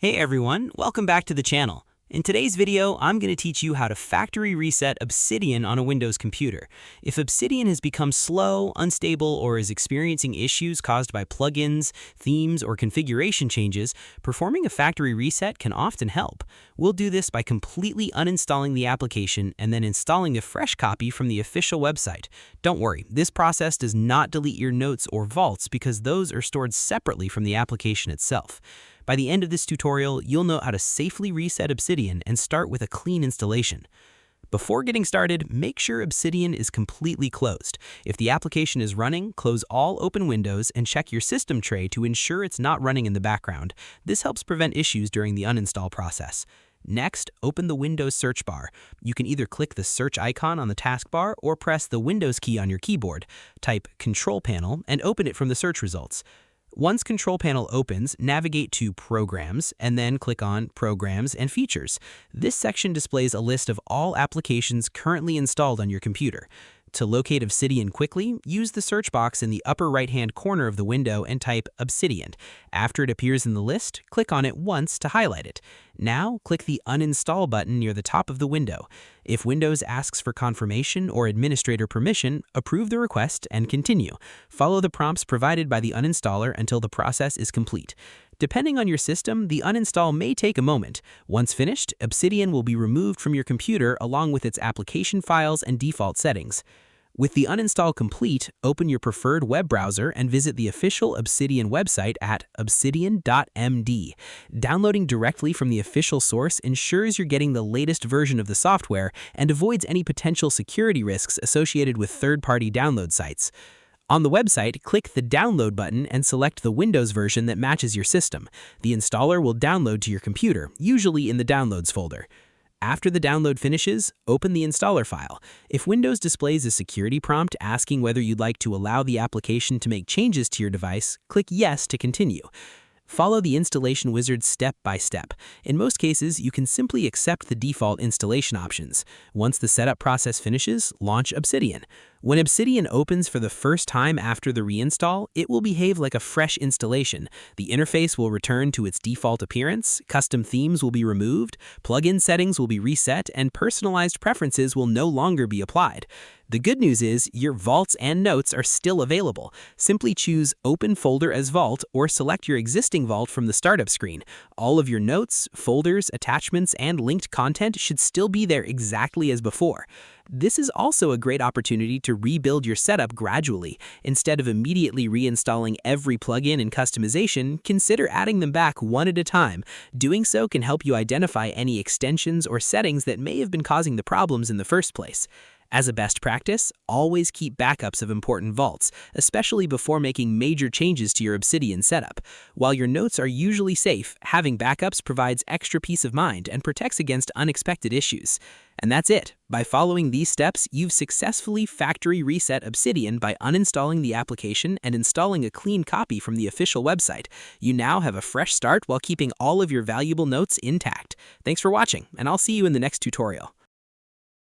Hey everyone, welcome back to the channel. In today's video, I'm going to teach you how to factory reset Obsidian on a Windows computer. If Obsidian has become slow, unstable, or is experiencing issues caused by plugins, themes, or configuration changes, performing a factory reset can often help. We'll do this by completely uninstalling the application and then installing a fresh copy from the official website. Don't worry, this process does not delete your notes or vaults because those are stored separately from the application itself. By the end of this tutorial, you'll know how to safely reset Obsidian and start with a clean installation. Before getting started, make sure Obsidian is completely closed. If the application is running, close all open windows and check your system tray to ensure it's not running in the background. This helps prevent issues during the uninstall process. Next, open the Windows search bar. You can either click the search icon on the taskbar or press the Windows key on your keyboard. Type Control Panel and open it from the search results. Once Control Panel opens, navigate to Programs and then click on Programs and Features. This section displays a list of all applications currently installed on your computer. To locate Obsidian quickly, use the search box in the upper right-hand corner of the window and type Obsidian. After it appears in the list, click on it once to highlight it. Now, click the Uninstall button near the top of the window. If Windows asks for confirmation or administrator permission, approve the request and continue. Follow the prompts provided by the uninstaller until the process is complete. Depending on your system, the uninstall may take a moment. Once finished, Obsidian will be removed from your computer along with its application files and default settings. With the uninstall complete, open your preferred web browser and visit the official Obsidian website at obsidian.md. Downloading directly from the official source ensures you're getting the latest version of the software and avoids any potential security risks associated with third-party download sites. On the website, click the Download button and select the Windows version that matches your system. The installer will download to your computer, usually in the Downloads folder. After the download finishes, open the installer file. If Windows displays a security prompt asking whether you'd like to allow the application to make changes to your device, click Yes to continue. Follow the installation wizard step by step. In most cases, you can simply accept the default installation options. Once the setup process finishes, launch Obsidian. When Obsidian opens for the first time after the reinstall, it will behave like a fresh installation. The interface will return to its default appearance, custom themes will be removed, plugin settings will be reset, and personalized preferences will no longer be applied. The good news is your vaults and notes are still available. Simply choose Open Folder as Vault or select your existing vault from the startup screen. All of your notes, folders, attachments, and linked content should still be there exactly as before. This is also a great opportunity to rebuild your setup gradually. Instead of immediately reinstalling every plugin and customization, consider adding them back one at a time. Doing so can help you identify any extensions or settings that may have been causing the problems in the first place. As a best practice, always keep backups of important vaults, especially before making major changes to your Obsidian setup. While your notes are usually safe, having backups provides extra peace of mind and protects against unexpected issues. And that's it. By following these steps, you've successfully factory reset Obsidian by uninstalling the application and installing a clean copy from the official website. You now have a fresh start while keeping all of your valuable notes intact. Thanks for watching, and I'll see you in the next tutorial.